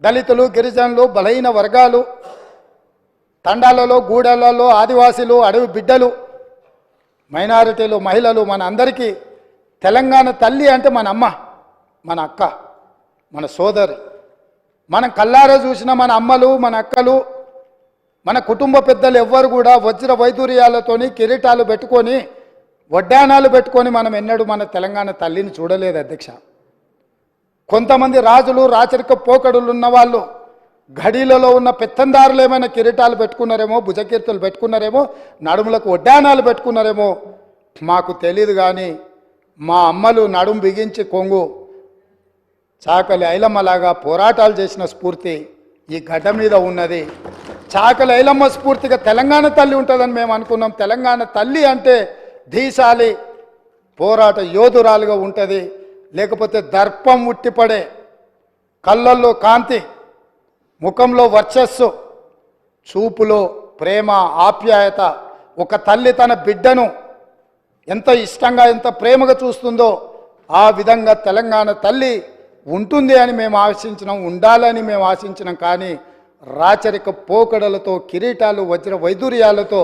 దళితులు, గిరిజనులు, బలహీన వర్గాలు, తండాలలో, గూడలలో, ఆదివాసీలు, అడవి బిడ్డలు, మైనారిటీలు, మహిళలు, మన అందరికీ తెలంగాణ తల్లి అంటే మన అమ్మ, మన అక్క, మన సోదరి. మనం కల్లారా చూసిన మన అమ్మలు, మన అక్కలు, మన కుటుంబ పెద్దలు ఎవ్వరు కూడా వజ్ర వైదూర్యాలతోని కిరీటాలు పెట్టుకొని, వడ్డానాలు పెట్టుకొని మనం ఎన్నడూ మన తెలంగాణ తల్లిని చూడలేదు అధ్యక్ష. కొంతమంది రాజులు, రాచరిక పోకడులు ఉన్న వాళ్ళు గడిలలో ఉన్న పెత్తందారులు ఏమైనా కిరీటాలు పెట్టుకున్నారేమో, భుజకీర్తులు పెట్టుకున్నారేమో, నడుములకు వడ్డానాలు పెట్టుకున్నారేమో మాకు తెలియదు. కానీ మా అమ్మలు నడుము బిగించి కొంగు చాకలి ఐలమ్మలాగా పోరాటాలు చేసిన స్ఫూర్తి ఈ గడ్డ మీద ఉన్నది. చాకలి ఐలమ్మ స్ఫూర్తిగా తెలంగాణ తల్లి ఉంటుందని మేము అనుకున్నాం. తెలంగాణ తల్లి అంటే ధీశాలి పోరాట యోధురాలుగా ఉంటుంది. లేకపోతే దర్పం ఉట్టిపడే, కళ్ళల్లో కాంతి, ముఖంలో వర్చస్సు, చూపులో ప్రేమ, ఆప్యాయత. ఒక తల్లి తన బిడ్డను ఎంత ఇష్టంగా, ఎంత ప్రేమగా చూస్తుందో ఆ విధంగా తెలంగాణ తల్లి ఉంటుంది అని మేము ఆశించినాం, ఉండాలని మేము ఆశించినాం. కానీ రాచరిక పోకడలతో, కిరీటాలు, వజ్ర వైదూర్యాలతో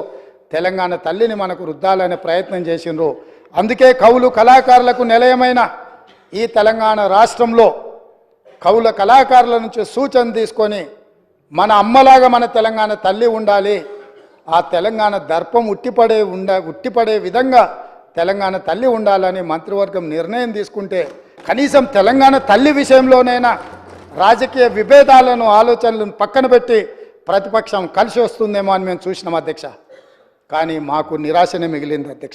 తెలంగాణ తల్లిని మనకు రుద్దాలనే ప్రయత్నం చేసిండ్రు. అందుకే కవులు, కళాకారులకు నిలయమైన ఈ తెలంగాణ రాష్ట్రంలో కవుల కళాకారుల నుంచి సూచన తీసుకొని మన అమ్మలాగా మన తెలంగాణ తల్లి ఉండాలి, ఆ తెలంగాణ దర్పం ఉట్టిపడే విధంగా తెలంగాణ తల్లి ఉండాలని మంత్రివర్గం నిర్ణయం తీసుకుంటే కనీసం తెలంగాణ తల్లి విషయంలోనైనా రాజకీయ విభేదాలను, ఆలోచనలను పక్కన పెట్టి ప్రతిపక్షం కలిసి వస్తుందేమో అని మేము చూసినాం అధ్యక్ష. కానీ మాకు నిరాశనే మిగిలింది అధ్యక్ష.